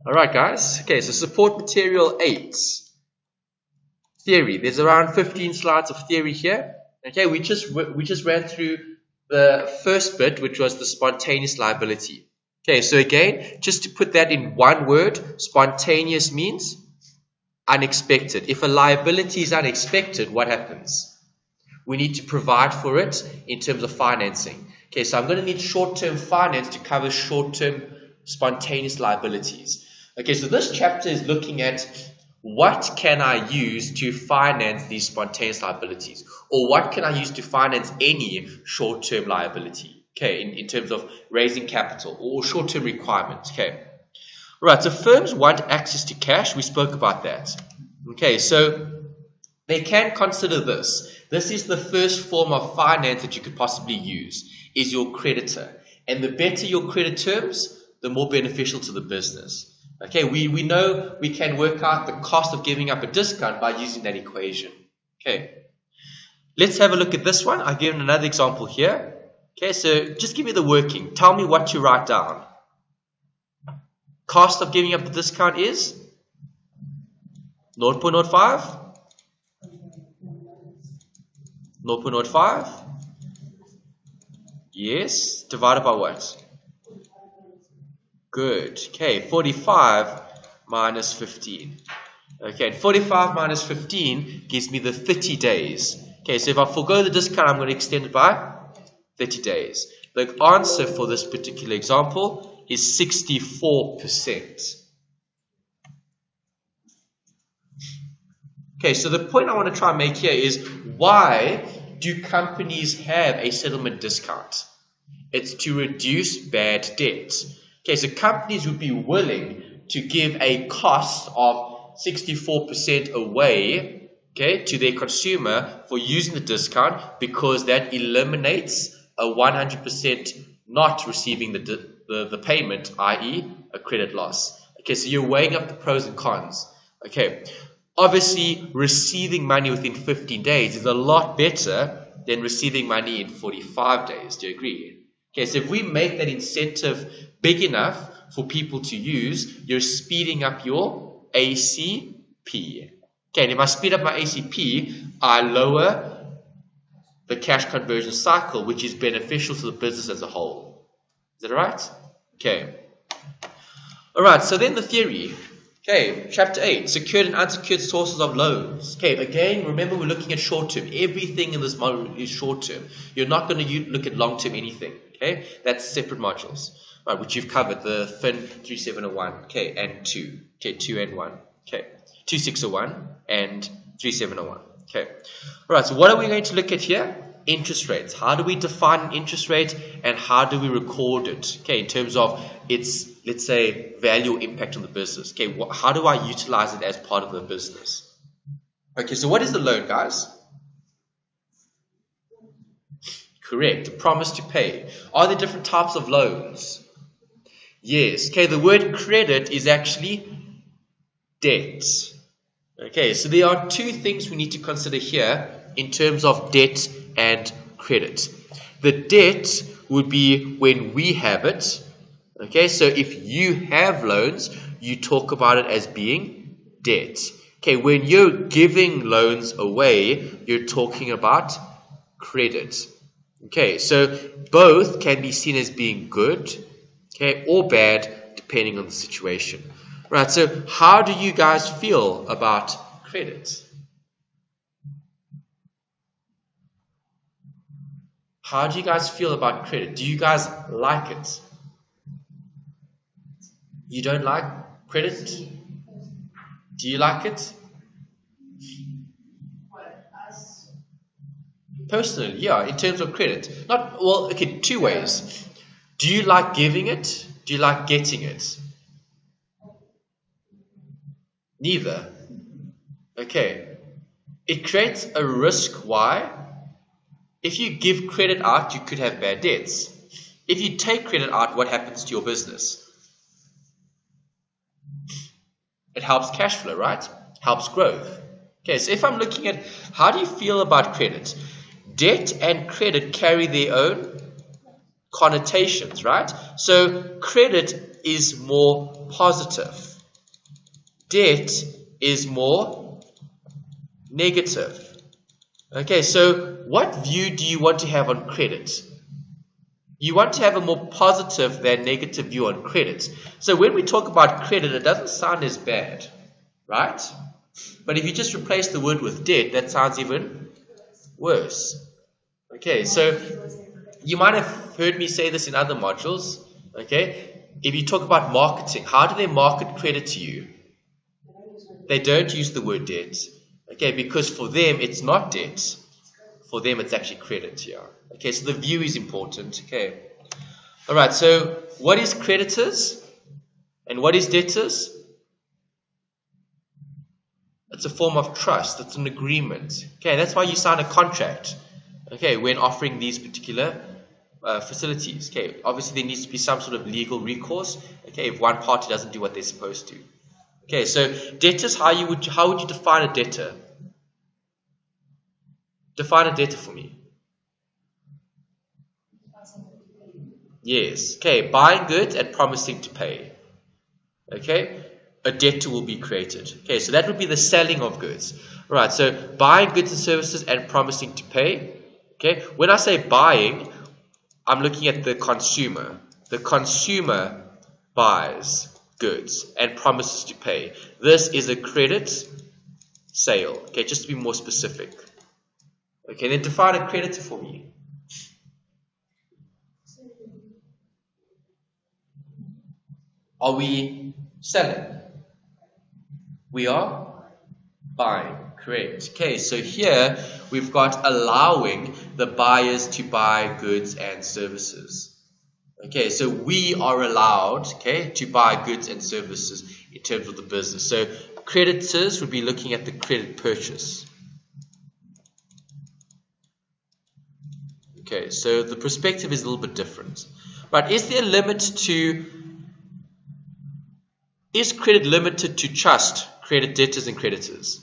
Alright guys, okay, so support material 8. Theory. There's around 15 slides of theory here. Okay, we just ran through the first bit, which was the spontaneous liability. Okay, so again, just to put that in one word, spontaneous means unexpected. If a liability is unexpected, what happens? We need to provide for it in terms of financing. Okay, so I'm going to need short-term finance to cover short-term spontaneous liabilities. Okay, so this chapter is looking at what can I use to finance these spontaneous liabilities, or what can I use to finance any short-term liability, okay, in terms of raising capital or short-term requirements. Okay, right, so firms want access to cash. We spoke about that. Okay, so they can consider this. This is the first form of finance that you could possibly use, is your creditor. And the better your credit terms, the more beneficial to the business. Okay, we know we can work out the cost of giving up a discount by using that equation. Okay, let's have a look at this one. I've given another example here. Okay, so just give me the working. Tell me what to write down. Cost of giving up the discount is 0.05. 0.05. Yes, divided by what? Good. Okay, 45 minus 15. Okay, and 45 minus 15 gives me the 30 days. Okay, so if I forego the discount, I'm going to extend it by 30 days. The answer for this particular example is 64%. Okay, so the point I want to try and make here is, why do companies have a settlement discount? It's to reduce bad debt. Okay, so companies would be willing to give a cost of 64% away, okay, to their consumer for using the discount, because that eliminates a 100% not receiving the payment, i.e. a credit loss. Okay, so you're weighing up the pros and cons. Okay, obviously receiving money within 15 days is a lot better than receiving money in 45 days. Do you agree? Okay, so if we make that incentive big enough for people to use, you're speeding up your ACP. Okay, and if I speed up my ACP, I lower the cash conversion cycle, which is beneficial to the business as a whole. Is that right? Okay. Alright, so then the theory. Okay, chapter 8, secured and unsecured sources of loans. Okay, again, remember we're looking at short term. Everything in this module is short term. You're not going to look at long term anything. Okay, that's separate modules, right, which you've covered, the FIN3701, okay, and 2. Okay, 2 and 1. Okay, 2601 and 3701. Okay, alright, so what are we going to look at here? Interest rates. How do we define an interest rate, and how do we record it? Okay, in terms of its, let's say, value or impact on the business. Okay, how do I utilize it as part of the business? Okay, so what is the loan, guys? Correct, a promise to pay. Are there different types of loans? Yes. Okay, the word credit is actually debt. Okay, so there are two things we need to consider here in terms of debt and credit. The debt would be when we have it. Okay, so if you have loans, you talk about it as being debt. Okay, when you're giving loans away, you're talking about credit. Okay, so both can be seen as being good, okay, or bad, depending on the situation. Right, so how do you guys feel about credit? How do you guys feel about credit? Do you guys like it? You don't like credit? Do you like it? Personally, yeah, in terms of credit. Not, well, okay, two ways. Do you like giving it? Do you like getting it? Neither. Okay. It creates a risk. Why? If you give credit out, you could have bad debts. If you take credit out, what happens to your business? It helps cash flow, right? Helps growth. Okay, so if I'm looking at how do you feel about credit? Debt and credit carry their own connotations, right? So credit is more positive. debt is more negative. Okay, so what view do you want to have on credit? You want to have a more positive than negative view on credit. So when we talk about credit, it doesn't sound as bad, right? But if you just replace the word with debt, that sounds even worse. Okay, so you might have heard me say this in other modules. Okay, if you talk about marketing, how do they market credit to you? They don't use the word debt. Okay, because for them it's not debt. For them it's actually credit here. Okay, so the view is important. Okay, all right. So what is creditors and what is debtors? It's a form of trust. It's an agreement. Okay, that's why you sign a contract. Okay, when offering these particular facilities. Okay, obviously there needs to be some sort of legal recourse. Okay, if one party doesn't do what they're supposed to. Okay, so debtors. How would you define a debtor? Define a debtor for me. Yes. Okay, buying goods and promising to pay. Okay, a debtor will be created. Okay, so that would be the selling of goods. All right, so buying goods and services and promising to pay. Okay, when I say buying, I'm looking at the consumer. The consumer buys goods and promises to pay. This is a credit sale. Okay, just to be more specific. Okay, then define a creditor for me. Are we selling? We are buying. Correct. Okay, so here we've got allowing the buyers to buy goods and services. Okay, so we are allowed, okay, to buy goods and services in terms of the business. So creditors would be looking at the credit purchase. Okay, so the perspective is a little bit different. But is there a limit to, is credit limited to just credit debtors and creditors?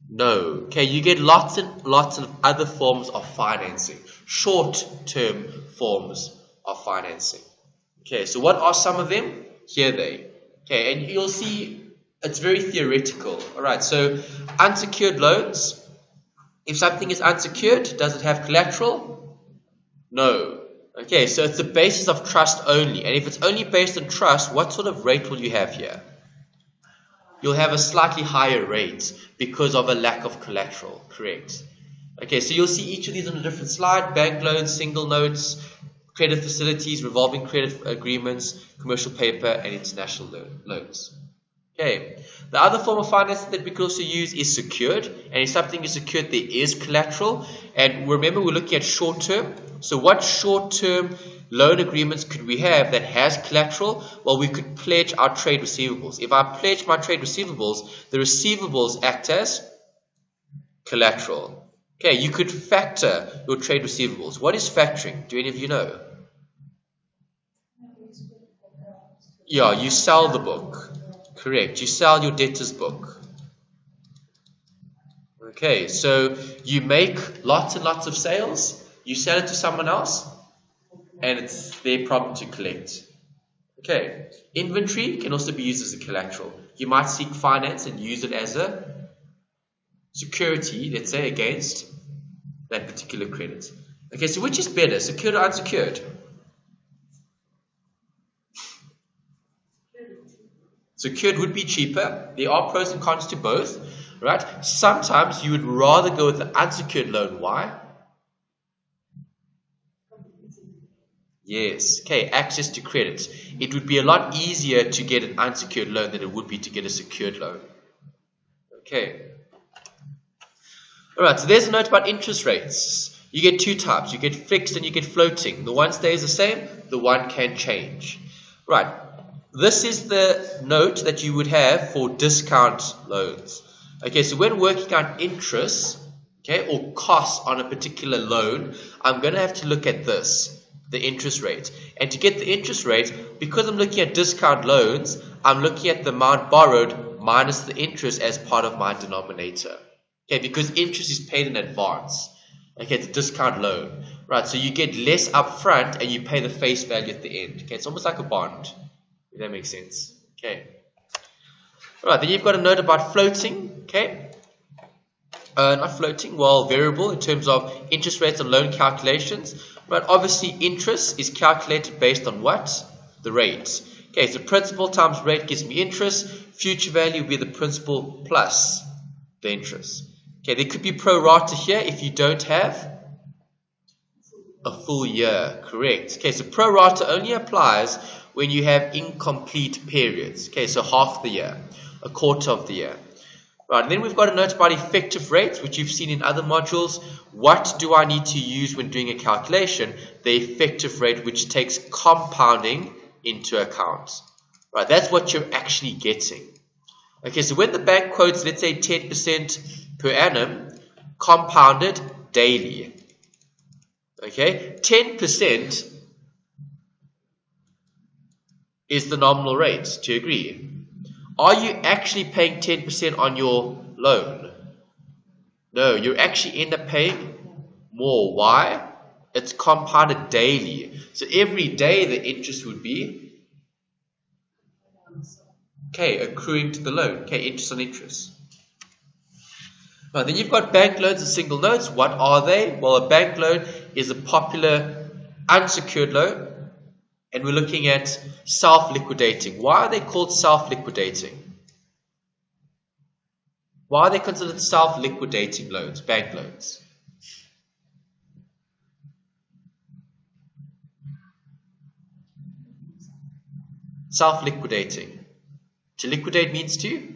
No. Okay, you get lots and lots of other forms of financing, short-term forms of financing. Okay, so what are some of them? Here they. Okay, and you'll see it's very theoretical. All right, so unsecured loans. If something is unsecured, does it have collateral? No. Okay, so it's the basis of trust only. And if it's only based on trust, what sort of rate will you have here? You'll have a slightly higher rate because of a lack of collateral. Correct. Okay, so you'll see each of these on a different slide. Bank loans, single notes, credit facilities, revolving credit agreements, commercial paper, and international loans. Okay. The other form of financing that we could also use is secured. And if something is secured, there is collateral. And remember, we're looking at short-term. So what short-term loan agreements could we have that has collateral? Well, we could pledge our trade receivables. If I pledge my trade receivables, the receivables act as collateral. Okay, you could factor your trade receivables. What is factoring? Do any of you know? Yeah, you sell the book. Correct. You sell your debtor's book. Okay, so you make lots and lots of sales. You sell it to someone else, and it's their problem to collect. Okay, inventory can also be used as a collateral. You might seek finance and use it as a security, let's say, against that particular credit. Okay, so which is better, secured or unsecured? Secured would be cheaper. There are pros and cons to both, right? Sometimes you would rather go with the unsecured loan. Why? Yes. Okay, access to credit. It would be a lot easier to get an unsecured loan than it would be to get a secured loan. Okay. Alright, so there's a note about interest rates. You get two types. You get fixed and you get floating. The one stays the same, the one can change. Right. This is the note that you would have for discount loans. Okay, so when working out interest, okay, or costs on a particular loan, I'm going to have to look at this, the interest rate. And to get the interest rate, because I'm looking at discount loans, I'm looking at the amount borrowed minus the interest as part of my denominator. Okay, because interest is paid in advance. Okay, it's a discount loan. Right, so you get less up front and you pay the face value at the end. Okay, it's almost like a bond. If that makes sense. Okay. Alright, then you've got a note about floating, okay? Not floating, well, variable in terms of interest rates and loan calculations. But obviously, interest is calculated based on what? The rate. Okay, so principal times rate gives me interest. Future value will be the principal plus the interest. Okay, there could be pro rata here if you don't have a full year, correct. Okay, so pro rata only applies when you have incomplete periods. Okay, so half the year, a quarter of the year. Right, and then we've got a note about effective rates, which you've seen in other modules. What do I need to use when doing a calculation? The effective rate, which takes compounding into account. Right, that's what you're actually getting. Okay, so when the bank quotes, let's say 10% per annum, compounded daily. Okay, 10% is the nominal rate. Do you agree? Are you actually paying 10% on your loan? No, you actually end up paying more. Why? It's compounded daily. So every day the interest would be, okay, accruing to the loan. Okay, interest on interest. Now, then you've got bank loans and single notes. What are they? Well, a bank loan is a popular unsecured loan. And we're looking at self-liquidating. Why are they called self-liquidating? Why are they considered self-liquidating loans, bank loans? Self-liquidating. To liquidate means to?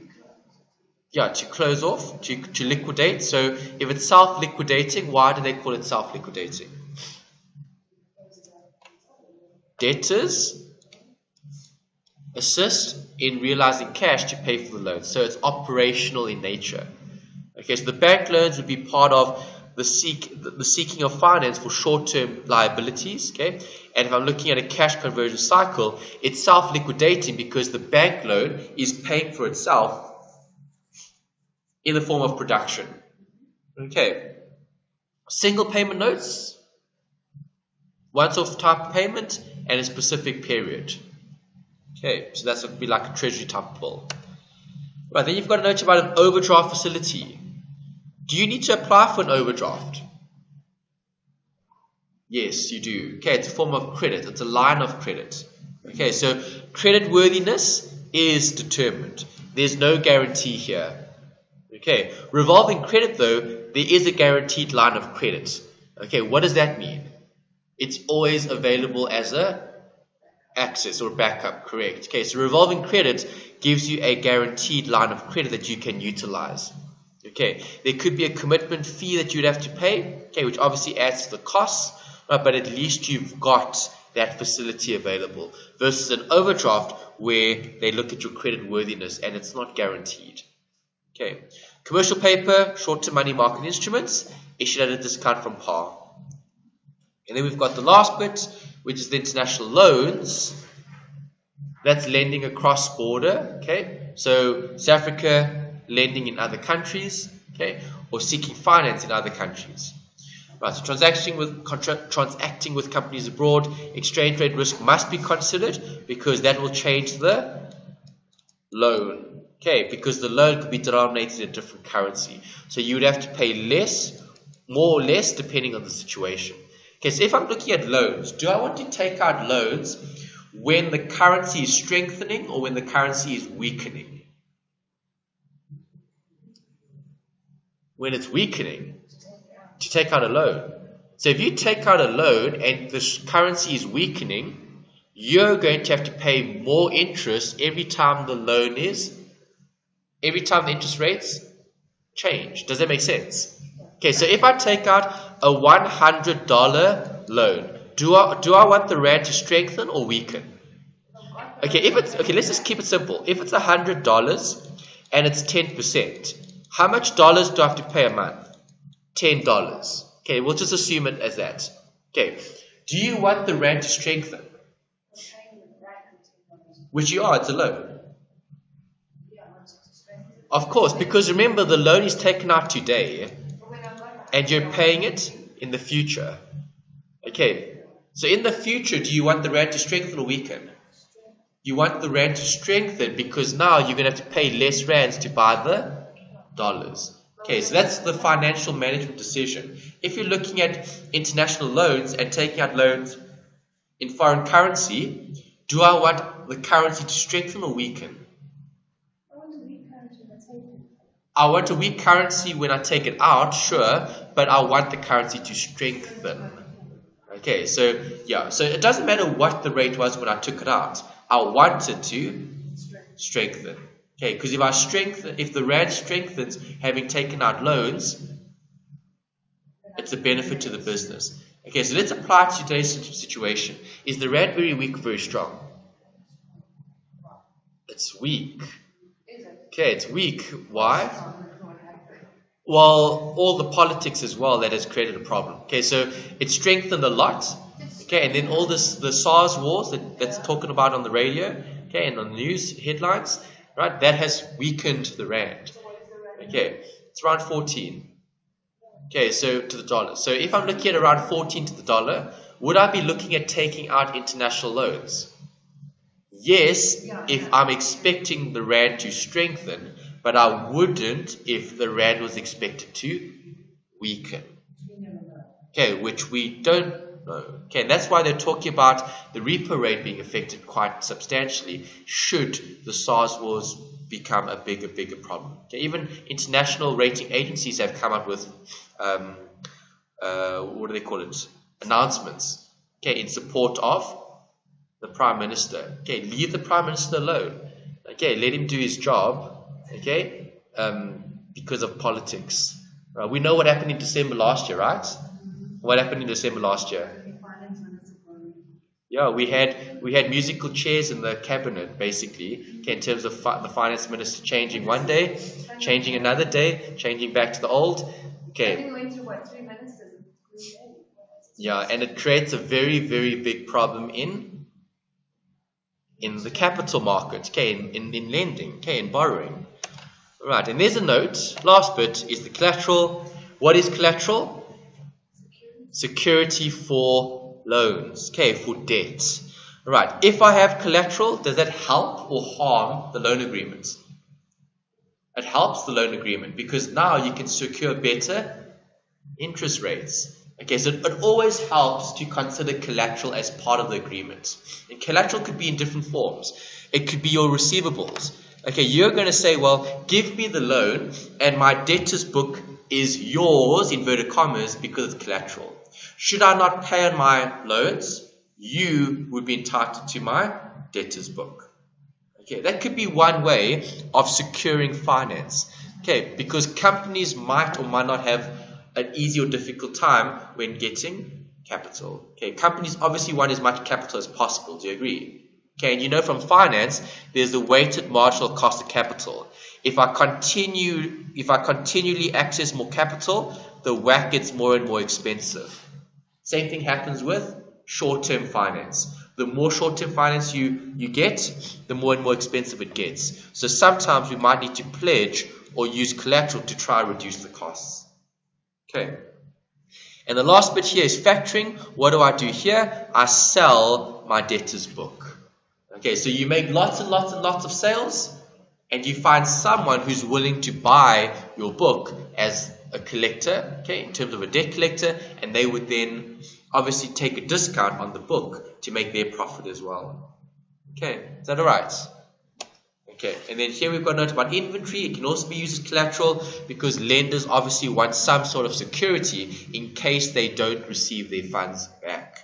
Yeah, to close off, to liquidate. So if it's self-liquidating, why do they call it self-liquidating? Debtors assist in realizing cash to pay for the loan. So it's operational in nature. Okay, so the bank loans would be part of the seeking of finance for short-term liabilities. Okay, and if I'm looking at a cash conversion cycle, it's self-liquidating because the bank loan is paying for itself in the form of production. Okay, single payment notes, once-off type of payment, and a specific period. Okay, so that's going to be like a treasury type bill. Right, then you've got a note about an overdraft facility. Do you need to apply for an overdraft? Yes, you do. Okay, it's a form of credit. It's a line of credit. Okay, so credit worthiness is determined. There's no guarantee here. Okay, revolving credit though, there is a guaranteed line of credit. Okay, what does that mean? It's always available as a access or backup, correct. Okay, so revolving credit gives you a guaranteed line of credit that you can utilize. Okay, there could be a commitment fee that you'd have to pay, okay, which obviously adds to the costs, but at least you've got that facility available versus an overdraft where they look at your credit worthiness and it's not guaranteed. Okay, commercial paper, short-term money market instruments issued at a discount from par. And then we've got the last bit, which is the international loans. That's lending across border, okay? So South Africa lending in other countries, okay? Or seeking finance in other countries. Right, so transacting with companies abroad, exchange rate risk must be considered because that will change the loan. Okay, because the loan could be denominated in a different currency. So you would have to pay less, more or less, depending on the situation. Okay, so if I'm looking at loans, do I want to take out loans when the currency is strengthening or when the currency is weakening? When it's weakening, to take out a loan. So if you take out a loan and the currency is weakening, you're going to have to pay more interest every time the interest rates change. Does that make sense? Okay, so if I take out a $100 loan, do I want the rand to strengthen or weaken? Okay, let's just keep it simple. If it's $100 and it's 10%, how much dollars do I have to pay a month? $10. Okay, we'll just assume it as that. Okay, do you want the rand to strengthen? Which you are, it's a loan. Of course, because remember the loan is taken out today and you're paying it in the future. Okay, so in the future, do you want the rand to strengthen or weaken? You want the rand to strengthen because now you're going to have to pay less rands to buy the dollars. Okay, so that's the financial management decision. If you're looking at international loans and taking out loans in foreign currency, do I want the currency to strengthen or weaken? I want a weak currency when I take it out, sure, but I want the currency to strengthen. Okay, so yeah, so it doesn't matter what the rate was when I took it out. I want it to strengthen. Okay, because if the rand strengthens having taken out loans, it's a benefit to the business. Okay, so let's apply it to today's situation. Is the rand very weak or very strong? It's weak. Okay, it's weak. Why? Well, all the politics as well that has created a problem. Okay, so it strengthened a lot. Okay, and then all the SARS wars that's talking about on the radio, okay, and on the news headlines, right? That has weakened the rand. Okay, it's around 14. Okay, so to the dollar. So if I'm looking at around 14 to the dollar, would I be looking at taking out international loans? Yes, if I'm expecting the rand to strengthen, but I wouldn't if the rand was expected to weaken. Okay, which we don't know. Okay, and that's why they're talking about the repo rate being affected quite substantially should the SARS wars become a bigger problem. Okay, even international rating agencies have come up with what do they call it? Announcements. Okay, in support of the Prime Minister. Okay, leave the Prime Minister alone. Okay, let him do his job. Okay, because of politics. We know what happened in December last year, right? What happened in December last year? Yeah, we had musical chairs in the cabinet, basically. Okay, in terms of the finance minister changing one day, changing another day, changing back to the old. Okay. I think we went through 3 ministers. Yeah, and it creates a very, very big problem in the capital market. Okay, in lending. Okay, in borrowing. Right, and there's a note. Last bit is the collateral. What is collateral? Security for loans. Okay, for debt. Right, if I have collateral, does that help or harm the loan agreement? It helps the loan agreement because now you can secure better interest rates. Okay, so it always helps to consider collateral as part of the agreement. And collateral could be in different forms. It could be your receivables. Okay, you're going to say, well, give me the loan and my debtors book is yours, inverted commas, because it's collateral. Should I not pay on my loans, you would be entitled to my debtors book. Okay, that could be one way of securing finance. Okay, because companies might or might not have an easy or difficult time when getting capital. Okay, companies obviously want as much capital as possible. Do you agree? Okay, and you know from finance, there's the weighted marginal cost of capital. If I continually access more capital, the WACC gets more and more expensive. Same thing happens with short-term finance. The more short-term finance you get, the more and more expensive it gets. So sometimes we might need to pledge or use collateral to try and reduce the costs. Okay. And the last bit here is factoring. What do I do here? I sell my debtors book. Okay, so you make lots and lots and lots of sales, and you find someone who's willing to buy your book as a collector, okay, in terms of a debt collector, and they would then obviously take a discount on the book to make their profit as well. Okay, is that alright? Okay, and then here we've got a note about inventory. It can also be used as collateral because lenders obviously want some sort of security in case they don't receive their funds back.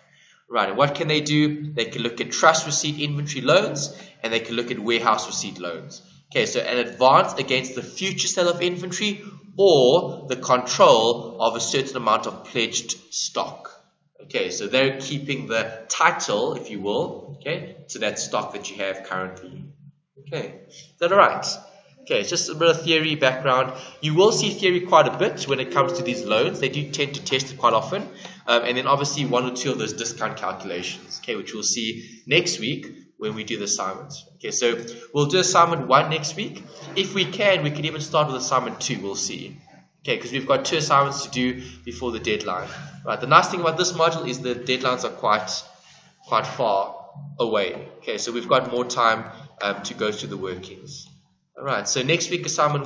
Right, and what can they do? They can look at trust receipt inventory loans and they can look at warehouse receipt loans. Okay, so an advance against the future sale of inventory or the control of a certain amount of pledged stock. Okay, so they're keeping the title, if you will, okay, to that stock that you have currently. Okay, is that alright? Okay, it's just a bit of theory background. You will see theory quite a bit when it comes to these loans. They do tend to test it quite often. And then obviously one or two of those discount calculations, okay, which we'll see next week when we do the assignments. Okay, so we'll do assignment 1 next week. If we can even start with assignment 2, we'll see. Okay, because we've got 2 assignments to do before the deadline. Right, the nice thing about this module is the deadlines are quite far away. Okay, so we've got more time to go through the workings. All right, so next week, assignment